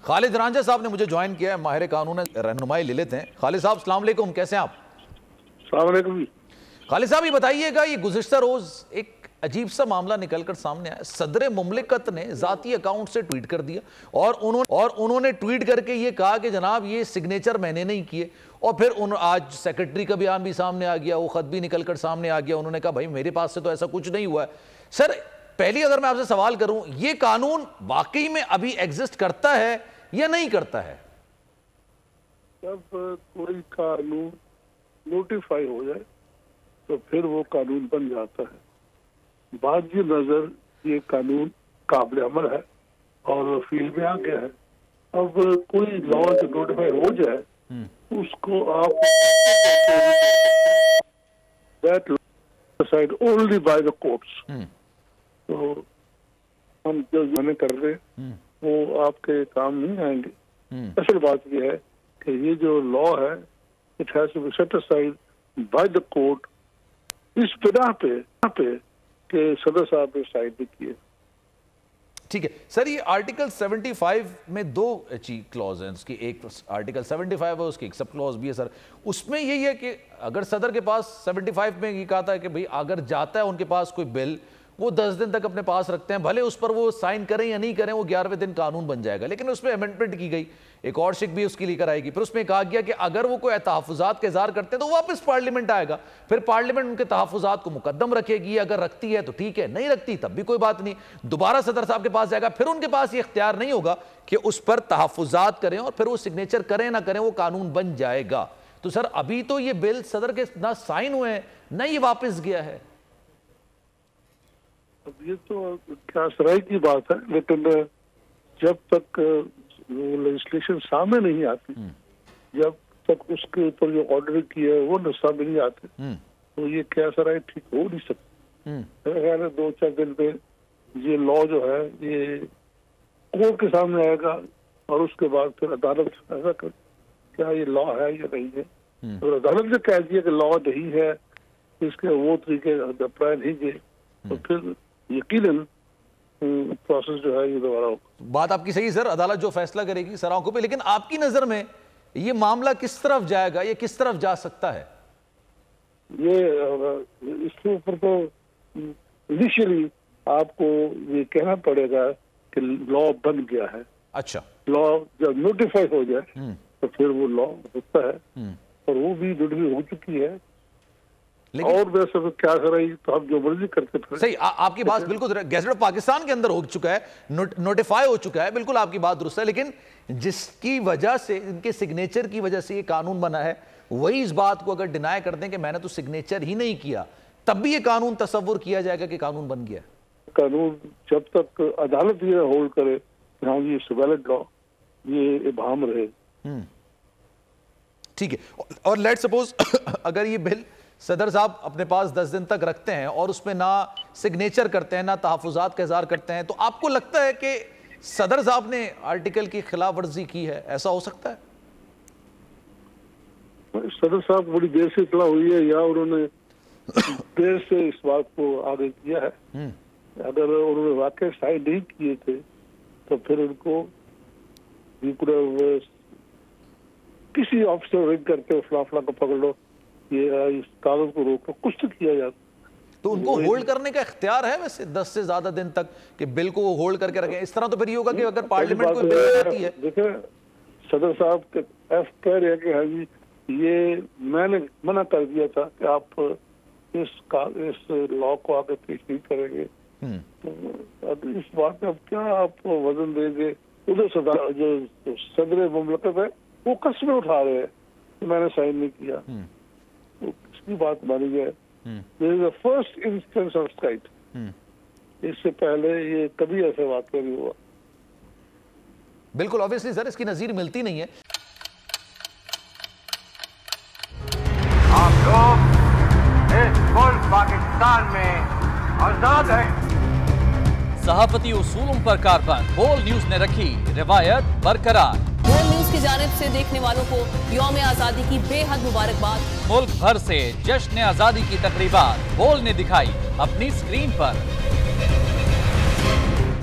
खालिद रांझा साहब ने मुझे ज्वाइन किया है, माहिर कानून रहनुमाई ले लेते हैं। खालिद साहब अस्सलाम वालेकुम, कैसे हैं आप? अस्सलाम वालेकुम। खालिद साहब ये बताइएगा, ये गुज़िश्ता रोज एक अजीब सा मामला निकलकर सामने आया। सदर मुमलिकत ने जाती अकाउंट से ट्वीट कर दिया और उन्होंने ट्वीट करके ये कहा कि जनाब ये सिग्नेचर मैंने नहीं किए। और फिर आज सेक्रेटरी का बयान भी सामने आ गया, वो खत भी निकलकर सामने आ गया। उन्होंने कहा भाई मेरे पास से तो ऐसा कुछ नहीं हुआ है। सर पहली अगर मैं आपसे सवाल करूं, ये कानून वाकई में अभी एग्जिस्ट करता है या नहीं करता है? जब कोई कानून नोटिफाई हो जाए तो फिर वो कानून बन जाता है। बाद की नजर ये कानून काबिल अमल है और फील्ड में आ गया है। अब कोई लॉ जो नोटिफाई हो जाए उसको आप that decide only by the courts. तो हम जो मैंने कर रहे वो आपके काम नहीं आएंगे। असल बात यह है कि ये जो लॉ है it has to be set aside by the court, इस बिना पे कि सदर साहब ने साइन भी किए। ठीक है सर, ये आर्टिकल 75 में दो क्लॉज हैं उसकी, एक आर्टिकल 75 है उसकी एक सब क्लॉज भी है सर। उसमें यही है कि अगर सदर के पास 75 में ये कहा था कि भाई अगर जाता है उनके पास कोई बिल, वो 10 दिन तक अपने पास रखते हैं, भले उस पर वो साइन करें या नहीं करें, वो 11वें दिन कानून बन जाएगा। लेकिन उसमें अमेंडमेंट की गई, एक और शिक भी उसकी लेकर आएगी। फिर उसमें कहा गया कि अगर वो कोई तहफ़्फ़ुज़ात का इज़हार करते हैं तो वापस पार्लियामेंट आएगा, फिर पार्लियामेंट उनके तहफ़्फ़ुज़ात को मुकद्दम रखेगी। अगर रखती है तो ठीक है, नहीं रखती तब भी कोई बात नहीं, दोबारा सदर साहब के पास जाएगा। फिर उनके पास ये इख्तियार नहीं होगा कि उस पर तहफ़्फ़ुज़ात करें और फिर वो सिग्नेचर करें ना करें, वो कानून बन जाएगा। तो सर अभी तो ये बिल सदर के ना साइन हुए हैं ना ये वापस गया है। अब ये तो क्या सराय की बात है, लेकिन जब तक लेजिस्लेशन सामने नहीं आती, जब तक उसके ऊपर जो ऑर्डर किया है वो सामने नहीं आते, तो ये क्या सराय ठीक हो नहीं सकती। मेरे ख्याल है 2-4 दिन में ये लॉ जो है ये कोर्ट के सामने आएगा और उसके बाद फिर अदालत ऐसा कर क्या ये लॉ है या नहीं है। तो अदालत ने कह दिया कि लॉ नहीं है, इसके वो तरीके अप्लाई नहीं किए, तो फिर यकीनन प्रोसेस जो है ये दोबारा होगा। बात आपकी सही सर, अदालत जो फैसला करेगी सर आंखों पे। लेकिन आपकी नजर में ये मामला किस तरफ जाएगा, ये किस तरफ जा सकता है? ये इसके ऊपर तो इनिशियली आपको ये कहना पड़ेगा कि लॉ बन गया है। अच्छा, लॉ जब नोटिफाई हो जाए तो फिर वो लॉ होता है और वो भी नोटिफाई हो चुकी है। और वैसे तो क्या कर रही तो हम जो मर्जी करते थे। सही, आपकी बात बिल्कुल, गैजेट ऑफ पाकिस्तान के अंदर हो चुका है, नोटिफाई हो चुका है, बिल्कुल आपकी बात दुरुस्त है। लेकिन जिसकी वजह से, इनके सिग्नेचर की वजह से ये कानून बना है, वही इस बात को अगर डिनाई कर दें कि मैंने तो सिग्नेचर ही नहीं किया, तब भी ये कानून तस्वुर किया जाएगा कि कानून बन गया। कानून जब तक अदालत ये होल्ड करे हाँ ये वैलिड लॉ, ये इबाम रहे। ठीक है, और लेट सपोज अगर ये बिल सदर साहब अपने पास 10 दिन तक रखते हैं और उसमें ना सिग्नेचर करते हैं ना तहफ़्फ़ुज़ात का इज़हार करते हैं, तो आपको लगता है कि सदर साहब ने आर्टिकल की खिलाफ वर्जी की है? ऐसा हो सकता है? सदर साहब बड़ी देर से इतला हुई है या उन्होंने देर से इस बात को आगे किया है। अगर उन्होंने वाकई साइन नहीं किए थे तो फिर उनको किसी ऑफिसर रिंग करके फला को पकड़ लो, ये इस कागज को रोको, कुछ तो किया जाता। तो उनको होल्ड करने का इख्तियार है वैसे 10 से ज्यादा दिन तक कि बिल को होल्ड करके रखें? इस तरह तो फिर ये होगा कि अगर पार्लियामेंट को बिल आती है। देखिए सदर साहब कह रहे हैं कि हाँ जी ये मैंने मना कर दिया था कि आप इस लॉ को आगे पेश नहीं करेंगे, तो अब इस बात में अब क्या आप वजन देंगे? उधर जो सदर मुमलिकत है वो कसमें उठा रहे हैं कि मैंने साइन नहीं किया, तो इसकी बात मानी जाए। This is the first instance of site, इससे पहले ये कभी ऐसा बात नहीं हुआ। बिल्कुल ऑब्वियसली सर, इसकी नजीर मिलती नहीं है। आप लोग इस मुल्क पाकिस्तान में आजाद हैं। सहाफती उसूलों पर कारबंद, बोल न्यूज ने रखी रिवायत बरकरार। बोल न्यूज की जानिब से देखने वालों को यौम आजादी की बेहद मुबारकबाद। मुल्क भर से जश्न आजादी की तकरीबात बोल ने दिखाई अपनी स्क्रीन पर।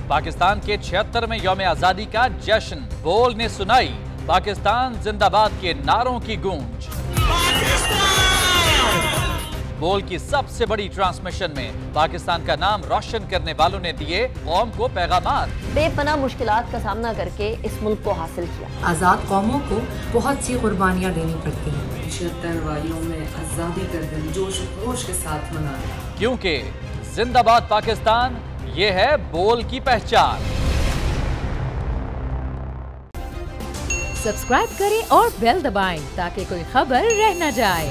पाकिस्तान के 76वें यौम आजादी का जश्न। बोल ने सुनाई पाकिस्तान जिंदाबाद के नारों की गूंज। बोल की सबसे बड़ी ट्रांसमिशन में पाकिस्तान का नाम रोशन करने वालों ने दिए कौम को पैगामात। बेपनाह मुश्किलात का सामना करके इस मुल्क को हासिल किया। आज़ाद कौमों को बहुत सी कुर्बानियाँ देनी पड़ती हैं। 76 वालियों में आज़ादी का दिन जोश खरोश के साथ मनाया, क्योंकि जिंदाबाद पाकिस्तान ये है बोल की पहचान। सब्सक्राइब करें और बेल दबाएं ताकि कोई खबर रह न जाए।